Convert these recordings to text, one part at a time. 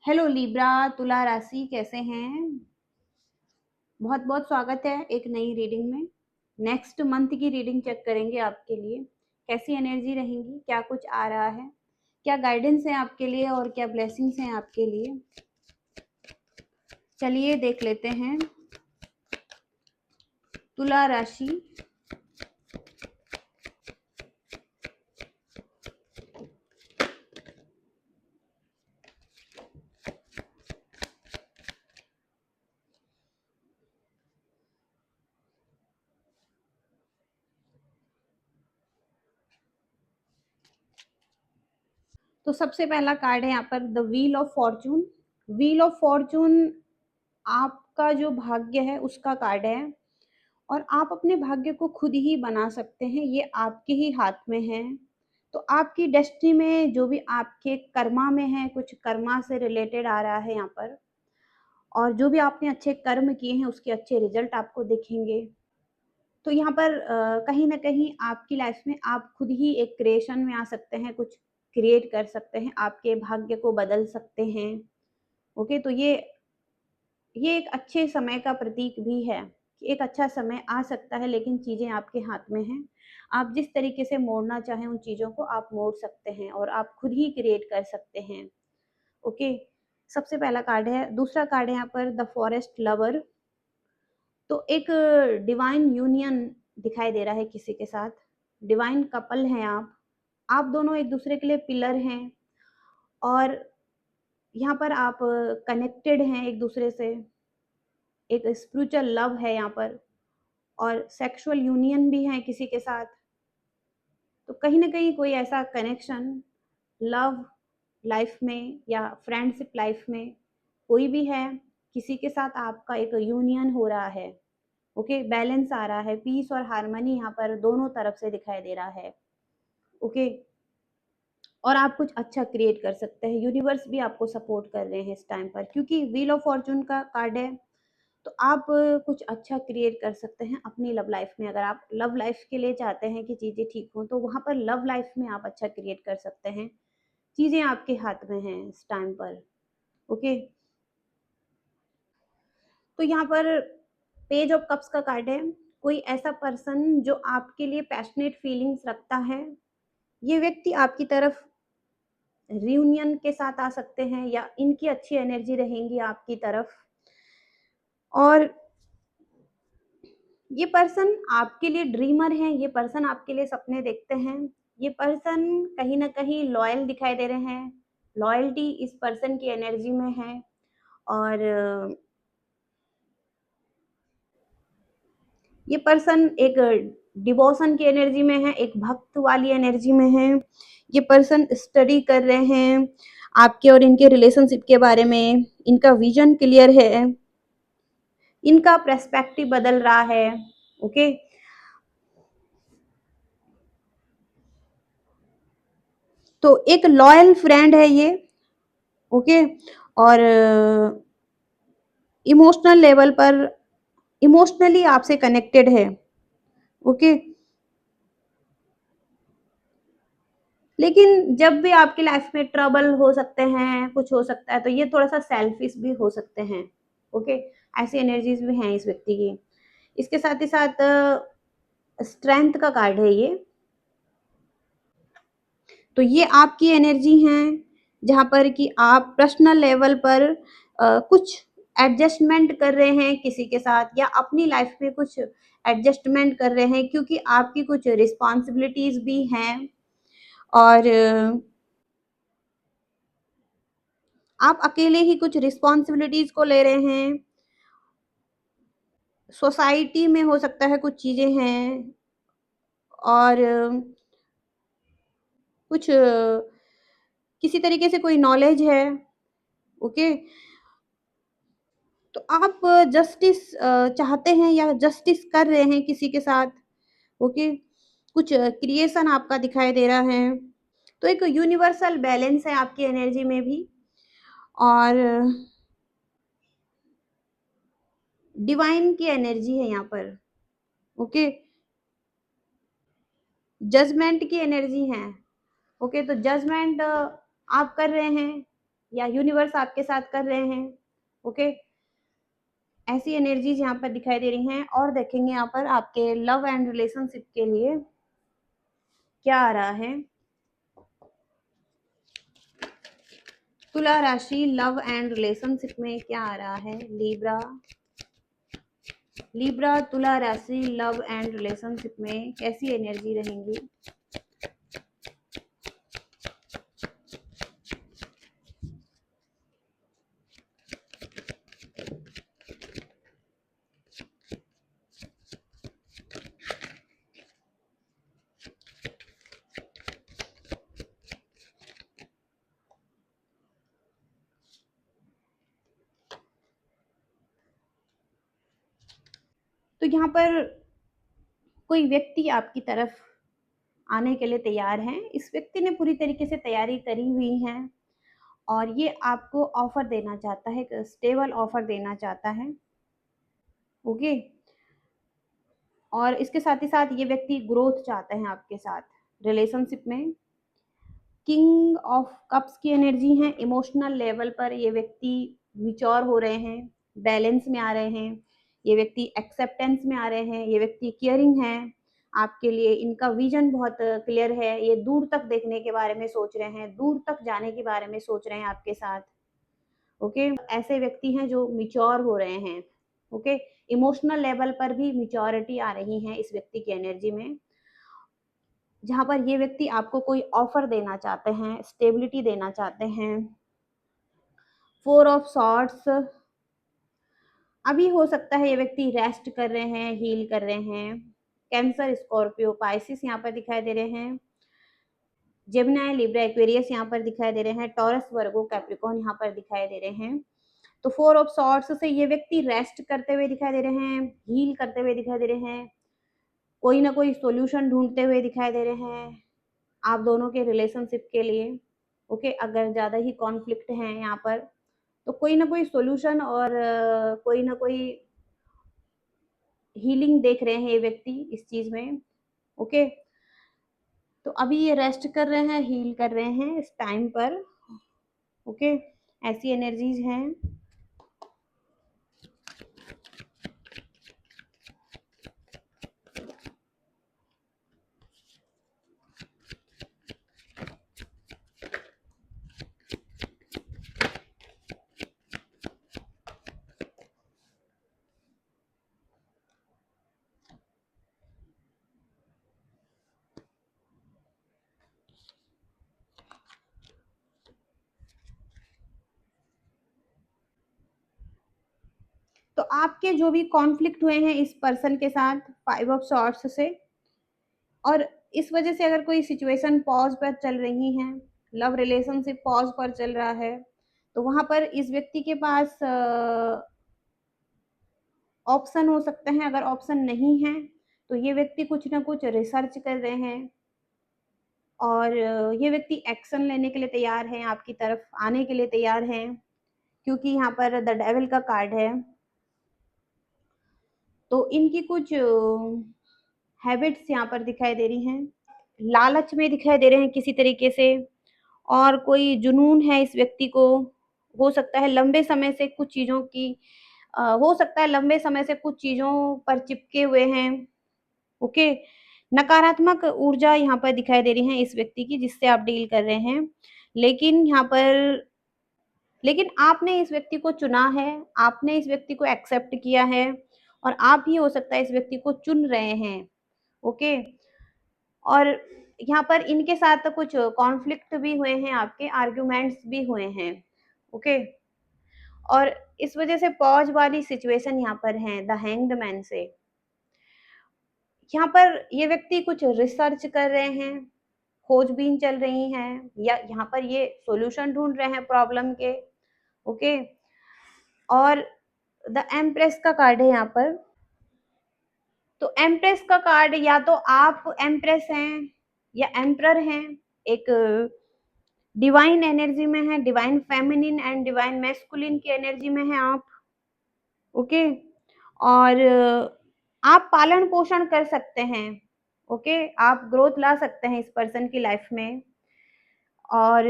Hello Libra, तुला राशि कैसे हैं? बहुत बहुत स्वागत है एक नई रीडिंग में। नेक्स्ट मंथ की रीडिंग चेक करेंगे आपके लिए। कैसी एनर्जी रहेंगी, क्या कुछ आ रहा है, क्या गाइडेंस है आपके लिए और क्या ब्लेसिंग्स हैं आपके लिए। चलिए देख लेते हैं। तुला राशि, तो सबसे पहला कार्ड है यहाँ पर the wheel of Fortune. Wheel of Fortune आपका जो भाग्य है उसका कार्ड है और आप अपने भाग्य को खुद ही बना सकते हैं, ये आपके ही हाथ में है। तो आपकी डेस्टिनी में जो भी आपके कर्मा में है, कुछ कर्मा से रिलेटेड आ रहा है यहाँ पर, और जो भी आपने अच्छे कर्म किए हैं उसके अच्छे रिजल्ट आपको दिखेंगे। तो यहाँ पर कहीं ना कहीं आपकी लाइफ में आप खुद ही एक क्रिएशन में आ सकते हैं, कुछ क्रिएट कर सकते हैं, आपके भाग्य को बदल सकते हैं। ओके, तो ये एक अच्छे समय का प्रतीक भी है कि एक अच्छा समय आ सकता है, लेकिन चीज़ें आपके हाथ में हैं। आप जिस तरीके से मोड़ना चाहें उन चीज़ों को आप मोड़ सकते हैं और आप खुद ही क्रिएट कर सकते हैं। ओके, सबसे पहला कार्ड है। दूसरा कार्ड है यहाँ पर द फॉरेस्ट लवर। तो एक डिवाइन यूनियन दिखाई दे रहा है किसी के साथ। डिवाइन कपल हैं आप दोनों एक दूसरे के लिए पिलर हैं और यहाँ पर आप कनेक्टेड हैं एक दूसरे से। एक स्पिरिचुअल लव है यहाँ पर और सेक्सुअल यूनियन भी है किसी के साथ। तो कहीं ना कहीं कोई ऐसा कनेक्शन लव लाइफ में या फ्रेंडशिप लाइफ में कोई भी है, किसी के साथ आपका एक यूनियन हो रहा है। ओके, बैलेंस आ रहा है, पीस और हार्मनी यहाँ पर दोनों तरफ से दिखाई दे रहा है। ओके, और आप कुछ अच्छा क्रिएट कर सकते हैं। यूनिवर्स भी आपको सपोर्ट कर रहे हैं इस टाइम पर, क्योंकि व्हील ऑफ फॉर्चून का कार्ड है। तो आप कुछ अच्छा क्रिएट कर सकते हैं अपनी लव लाइफ में। अगर आप लव लाइफ के लिए चाहते हैं कि चीज़ें ठीक हों, तो वहाँ पर लव लाइफ में आप अच्छा क्रिएट कर सकते हैं। चीज़ें आपके हाथ में हैं इस टाइम पर। ओके, तो यहाँ पर पेज ऑफ कप्स का कार्ड है। कोई ऐसा पर्सन जो आपके लिए पैशनेट फीलिंग्स रखता है, ये व्यक्ति आपकी तरफ रियूनियन के साथ आ सकते हैं या इनकी अच्छी एनर्जी रहेंगी आपकी तरफ। और ये पर्सन आपके लिए ड्रीमर हैं, ये पर्सन आपके लिए सपने देखते हैं। ये पर्सन कहीं ना कहीं लॉयल दिखाई दे रहे हैं। लॉयल्टी इस पर्सन की एनर्जी में है और ये पर्सन एक डिवोशन की एनर्जी में है, एक भक्त वाली एनर्जी में है। ये पर्सन स्टडी कर रहे हैं आपके और इनके रिलेशनशिप के बारे में। इनका विजन क्लियर है, इनका पर्सपेक्टिव बदल रहा है। ओके, तो एक लॉयल फ्रेंड है ये। ओके, और इमोशनल लेवल पर इमोशनली आपसे कनेक्टेड है। ओके, लेकिन जब भी आपकी लाइफ में ट्रबल हो सकते हैं, कुछ हो सकता है, तो ये थोड़ा सा सेल्फिश भी हो सकते हैं। ओके, ऐसी एनर्जीज भी हैं इस व्यक्ति की। इसके साथ ही साथ स्ट्रेंथ का कार्ड है ये। तो ये आपकी एनर्जी हैं जहाँ पर कि आप पर्सनल लेवल पर कुछ एडजस्टमेंट कर रहे हैं किसी के साथ, या अपनी लाइफ में कुछ एडजस्टमेंट कर रहे हैं, क्योंकि आपकी कुछ रिस्पॉन्सिबिलिटीज भी हैं और आप अकेले ही कुछ रिस्पॉन्सिबिलिटीज को ले रहे हैं। सोसाइटी में हो सकता है कुछ चीजें हैं और कुछ किसी तरीके से कोई नॉलेज है। ओके, तो आप जस्टिस चाहते हैं या जस्टिस कर रहे हैं किसी के साथ। ओके, कुछ क्रिएशन आपका दिखाई दे रहा है। तो एक यूनिवर्सल बैलेंस है आपकी एनर्जी में भी और डिवाइन की एनर्जी है यहाँ पर। ओके, जजमेंट की एनर्जी है। ओके, तो जजमेंट आप कर रहे हैं या यूनिवर्स आपके साथ कर रहे हैं। ओके, ऐसी एनर्जीज यहाँ पर दिखाई दे रही हैं। और देखेंगे यहाँ पर आपके लव एंड रिलेशनशिप के लिए क्या आ रहा है। तुला राशि लव एंड रिलेशनशिप में क्या आ रहा है। लिब्रा, लिब्रा तुला राशि लव एंड रिलेशनशिप में कैसी एनर्जी रहेंगी। तो यहाँ पर कोई व्यक्ति आपकी तरफ आने के लिए तैयार है। इस व्यक्ति ने पूरी तरीके से तैयारी करी हुई है और ये आपको ऑफर देना चाहता है, एक स्टेबल ऑफर देना चाहता है। ओके, और इसके साथ ही साथ ये व्यक्ति ग्रोथ चाहता है आपके साथ रिलेशनशिप में। किंग ऑफ कप्स की एनर्जी है। इमोशनल लेवल पर ये व्यक्ति विचौर हो रहे हैं, बैलेंस में आ रहे हैं, ये व्यक्ति एक्सेप्टेंस में आ रहे हैं, ये व्यक्ति केयरिंग है आपके लिए। इनका विजन बहुत क्लियर है, ये दूर तक देखने के बारे में सोच रहे हैं, दूर तक जाने के बारे में सोच रहे हैं आपके साथ। ओके, ऐसे व्यक्ति हैं जो मिच्योर हो रहे हैं। ओके, इमोशनल लेवल पर भी मिच्योरिटी आ रही है इस व्यक्ति की एनर्जी में, जहाँ पर ये व्यक्ति आपको कोई ऑफर देना चाहते हैं, स्टेबिलिटी देना चाहते हैं। 4 ऑफ सॉर्ड्स, अभी हो सकता है ये व्यक्ति रेस्ट कर रहे हैं, हील कर रहे हैं। कैंसर, स्कॉर्पियो, पाइसिस यहाँ पर दिखाई दे रहे हैं। जेमिनी, लिब्रा, एक्वेरियस यहाँ पर दिखाई दे रहे हैं। टॉरस, वर्गो, कैप्रिकॉर्न यहाँ पर दिखाई दे रहे हैं। तो 4 ऑफ सॉर्ड्स से ये व्यक्ति रेस्ट करते हुए दिखाई दे रहे हैं, हील करते हुए दिखाई दे रहे हैं, कोई ना कोई सोल्यूशन ढूंढते हुए दिखाई दे रहे हैं आप दोनों के रिलेशनशिप के लिए। ओके, अगर ज़्यादा ही कॉन्फ्लिक्ट है यहाँ पर तो कोई ना कोई सोल्यूशन और कोई ना कोई हीलिंग देख रहे हैं ये व्यक्ति इस चीज़ में। ओके, तो अभी ये रेस्ट कर रहे हैं, हील कर रहे हैं इस टाइम पर। ओके, ऐसी एनर्जीज हैं। तो आपके जो भी कॉन्फ्लिक्ट हुए हैं इस पर्सन के साथ 5 ऑफ सॉर्ड्स से, और इस वजह से अगर कोई सिचुएशन पॉज पर चल रही है, लव रिलेशनशिप पॉज पर चल रहा है, तो वहां पर इस व्यक्ति के पास ऑप्शन हो सकते हैं। अगर ऑप्शन नहीं है तो ये व्यक्ति कुछ ना कुछ रिसर्च कर रहे हैं और ये व्यक्ति एक्शन लेने के लिए तैयार हैं, आपकी तरफ आने के लिए तैयार हैं, क्योंकि यहाँ पर द डेविल का कार्ड है। तो इनकी कुछ हैबिट्स यहाँ पर दिखाई दे रही हैं, लालच में दिखाई दे रहे हैं किसी तरीके से, और कोई जुनून है इस व्यक्ति को। हो सकता है लंबे समय से कुछ चीज़ों की हो सकता है लंबे समय से कुछ चीज़ों पर चिपके हुए हैं। ओके, नकारात्मक ऊर्जा यहाँ पर दिखाई दे रही है इस व्यक्ति की जिससे आप डील कर रहे हैं, लेकिन यहाँ पर लेकिन आपने इस व्यक्ति को चुना है, आपने इस व्यक्ति को एक्सेप्ट किया है और आप ही हो सकता है इस व्यक्ति को चुन रहे हैं। ओके, और यहाँ पर इनके साथ कुछ कॉन्फ्लिक्ट भी हुए हैं, आपके आर्ग्यूमेंट्स भी हुए हैं। ओके, और इस वजह से पॉज वाली सिचुएशन यहाँ पर है द हैंग्ड मैन से। यहाँ पर ये व्यक्ति कुछ रिसर्च कर रहे हैं, खोजबीन चल रही हैं, या यहाँ पर ये सॉल्यूशन ढूंढ रहे हैं प्रॉब्लम के। ओके, और द एम्प्रेस का कार्ड है यहाँ पर। तो एम्प्रेस का कार्ड, या तो आप एम्प्रेस हैं या एम्प्रर हैं, एक डिवाइन एनर्जी में है, divine feminine and divine masculine की एनर्जी में है आप। ओके, और आप पालन पोषण कर सकते हैं। ओके, आप ग्रोथ ला सकते हैं इस पर्सन की लाइफ में। और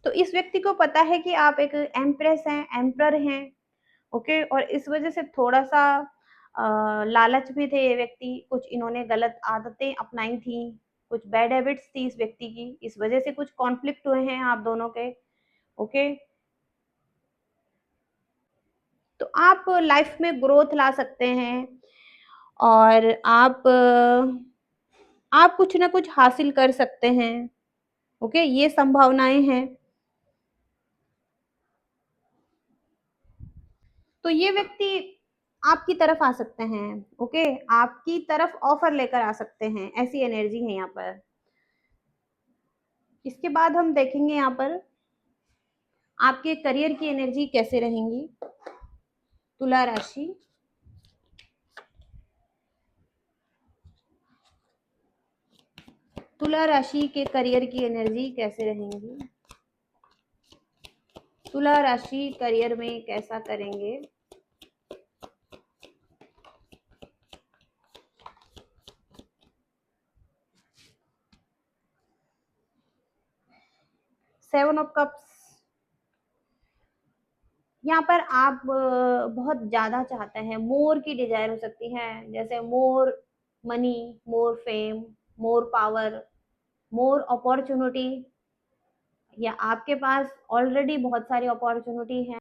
तो इस व्यक्ति को पता है कि आप एक एम्प्रेस हैं, एम्परर हैं, ओके, और इस वजह से थोड़ा-सा लालच में थे ये व्यक्ति, कुछ इन्होंने गलत आदतें अपनाई थी, कुछ बैड हैबिट्स थी इस व्यक्ति की, इस वजह से कुछ कॉन्फ्लिक्ट हुए हैं आप दोनों के, ओके। तो आप लाइफ में ग्रोथ ला सकते हैं और आप कुछ ना कुछ हासिल कर सकते हैं, ओके, ये संभावनाएँ हैं। तो ये व्यक्ति आपकी तरफ आ सकते हैं, ओके, आपकी तरफ ऑफर लेकर आ सकते हैं, ऐसी एनर्जी है यहाँ पर। इसके बाद हम देखेंगे यहाँ पर आपके करियर की एनर्जी कैसे रहेंगी। तुला राशि, तुला राशि के करियर की एनर्जी कैसे रहेंगी, तुला राशि करियर में कैसा करेंगे। सेवन ऑफ कप्स, यहाँ पर आप बहुत ज्यादा चाहते हैं, मोर की डिजायर हो सकती है, जैसे मोर मनी, मोर fame, more power, more opportunity, या आपके पास ऑलरेडी बहुत सारी अपॉर्चुनिटी है,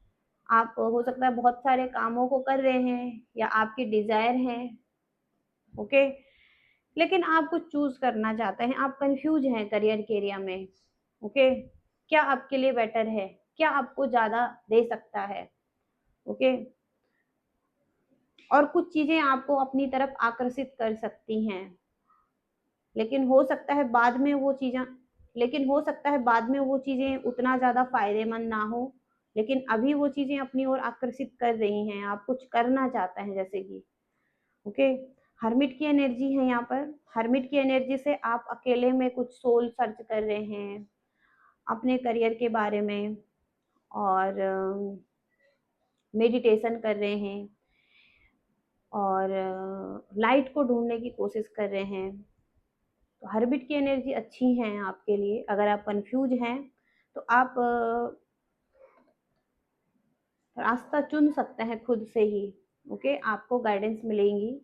आप हो सकता है बहुत सारे कामों को कर रहे हैं या आपकी डिजायर है, ओके, लेकिन आप कुछ चूज करना चाहते हैं, आप कंफ्यूज हैं करियर के एरिया में, ओके, क्या आपके लिए बेटर है, क्या आपको ज्यादा दे सकता है, ओके, और कुछ चीजें आपको अपनी तरफ आकर्षित कर सकती हैं, लेकिन हो सकता है बाद में वो चीजें लेकिन हो सकता है बाद में वो चीजें उतना ज्यादा फायदेमंद ना हो, लेकिन अभी वो चीजें अपनी ओर आकर्षित कर रही हैं, आप कुछ करना चाहते हैं जैसे कि, ओके। हर्मिट की एनर्जी है यहाँ पर, हर्मिट की एनर्जी से आप अकेले में कुछ सोल सर्च कर रहे हैं अपने करियर के बारे में, और मेडिटेशन कर रहे हैं, और लाइट को ढूंढने की कोशिश कर रहे हैं। तो हर्बिट की एनर्जी अच्छी है आपके लिए, अगर आप कंफ्यूज हैं तो आप रास्ता चुन सकते हैं खुद से ही, ओके, आपको गाइडेंस मिलेंगी।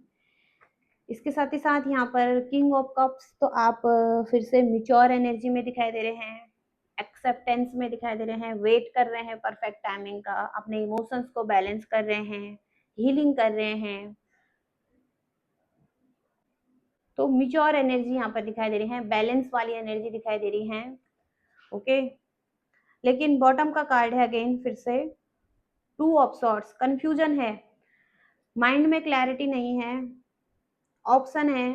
इसके साथ ही साथ यहाँ पर किंग ऑफ कप्स, तो आप फिर से मिच्योर एनर्जी में दिखाई दे रहे हैं, एक्सेप्टेंस में दिखाई दे रहे हैं, वेट कर रहे हैं परफेक्ट टाइमिंग का, अपने इमोशंस को बैलेंस कर रहे हैं, हीलिंग कर रहे हैं। तो मिच्योर एनर्जी यहाँ पर दिखाई दे रही है, बैलेंस वाली एनर्जी दिखाई दे रही है, ओके। लेकिन बॉटम का कार्ड है अगेन फिर से टू ऑफ सॉर्ट्स, कंफ्यूजन है, माइंड में क्लैरिटी नहीं है, ऑप्शन है,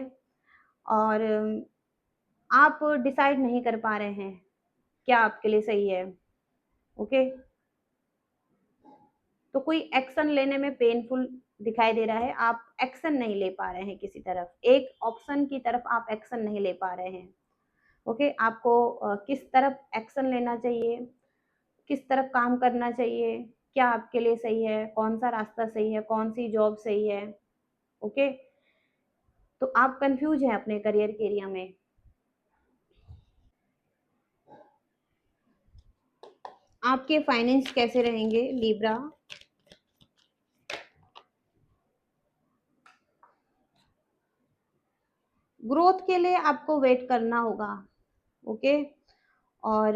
और आप डिसाइड नहीं कर पा रहे हैं क्या आपके लिए सही है, ओके। तो कोई एक्शन लेने में पेनफुल दिखाई दे रहा है, आप एक्शन नहीं ले पा रहे हैं किसी तरफ, एक ऑप्शन की तरफ आप एक्शन नहीं ले पा रहे हैं, ओके। आपको किस तरफ एक्शन लेना चाहिए, किस तरफ काम करना चाहिए, क्या आपके लिए सही है, कौन सा रास्ता सही है, कौन सी जॉब सही है, ओके। तो आप कंफ्यूज हैं अपने करियर के एरिया में। आपके फाइनेंस कैसे रहेंगे लिब्रा, ग्रोथ के लिए आपको वेट करना होगा, ओके, और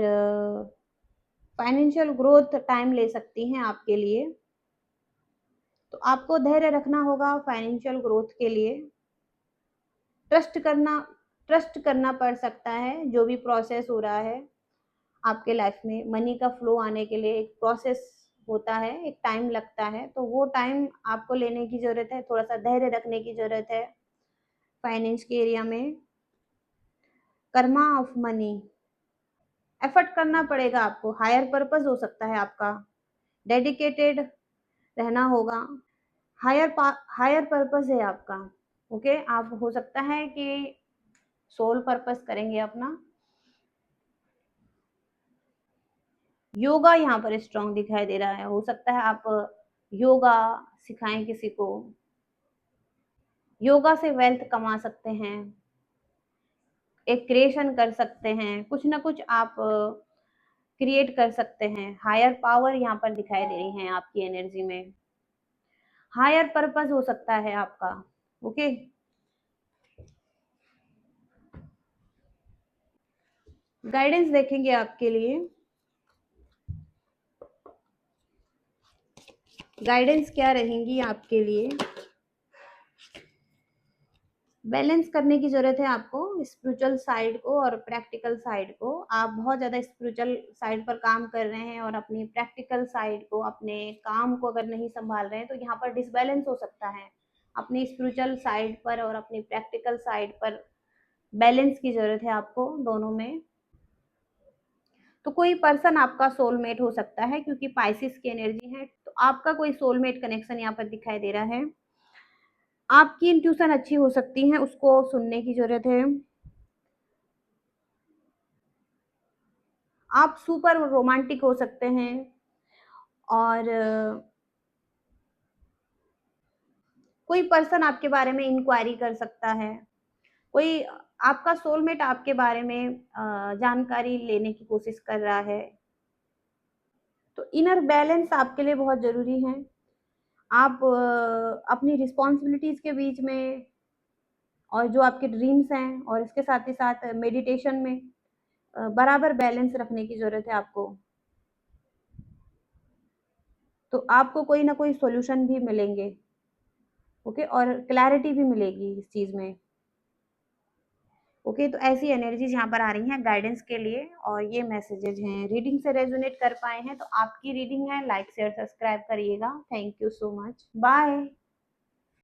फाइनेंशियल ग्रोथ टाइम ले सकती हैं आपके लिए, तो आपको धैर्य रखना होगा फाइनेंशियल ग्रोथ के लिए, ट्रस्ट करना ट्रस्ट करना पड़ सकता है जो भी प्रोसेस हो रहा है आपके लाइफ में, मनी का फ्लो आने के लिए एक प्रोसेस होता है, एक टाइम लगता है, तो वो टाइम आपको लेने की जरूरत है, थोड़ा सा धैर्य रखने की जरूरत है फाइनेंस के एरिया में। कर्मा ऑफ मनी, एफर्ट करना पड़ेगा आपको, हायर पर्पस हो सकता है आपका, डेडिकेटेड रहना होगा, हायर पर्पस है आपका, ओके। आप हो सकता है कि सोल पर्पस करेंगे अपना, योगा यहाँ पर स्ट्रांग दिखाई दे रहा है, हो सकता है आप योगा सिखाएं किसी को, योगा से वेल्थ कमा सकते हैं, एक क्रिएशन कर सकते हैं, कुछ ना कुछ आप क्रिएट कर सकते हैं। हायर पावर यहाँ पर दिखाई दे रही है आपकी एनर्जी में। हायर पर्पस हो सकता है आपका। ओके, गाइडेंस देखेंगे आपके लिए। गाइडेंस क्या रहेंगी आपके लिए? बैलेंस करने की जरूरत है आपको स्पिरिचुअल साइड को और प्रैक्टिकल साइड को। आप बहुत ज्यादा स्पिरिचुअल साइड पर काम कर रहे हैं और अपनी प्रैक्टिकल साइड को, अपने काम को अगर नहीं संभाल रहे हैं तो यहाँ पर डिसबैलेंस हो सकता है। अपनी स्पिरिचुअल साइड पर और अपनी प्रैक्टिकल साइड पर बैलेंस की जरूरत है आपको, दोनों में। तो कोई पर्सन आपका सोलमेट हो सकता है, क्योंकि पाइसिस की एनर्जी है, तो आपका कोई सोलमेट कनेक्शन यहाँ पर दिखाई दे रहा है। आपकी इंट्यूशन अच्छी हो सकती है, उसको सुनने की जरूरत है। आप सुपर रोमांटिक हो सकते हैं और कोई पर्सन आपके बारे में इंक्वायरी कर सकता है। कोई आपका सोलमेट आपके बारे में जानकारी लेने की कोशिश कर रहा है। तो इनर बैलेंस आपके लिए बहुत जरूरी है। आप अपनी रिस्पॉन्सिबिलिटीज के बीच में और जो आपके ड्रीम्स हैं और इसके साथ ही साथ मेडिटेशन में बराबर बैलेंस रखने की जरूरत है आपको। तो आपको कोई ना कोई सॉल्यूशन भी मिलेंगे। ओके, और क्लैरिटी भी मिलेगी इस चीज में। ओके, तो ऐसी एनर्जीज यहाँ पर आ रही हैं गाइडेंस के लिए, और ये मैसेजेस हैं। रीडिंग से रेजोनेट कर पाए हैं तो आपकी रीडिंग है, लाइक शेयर सब्सक्राइब करिएगा। Thank you so much, bye.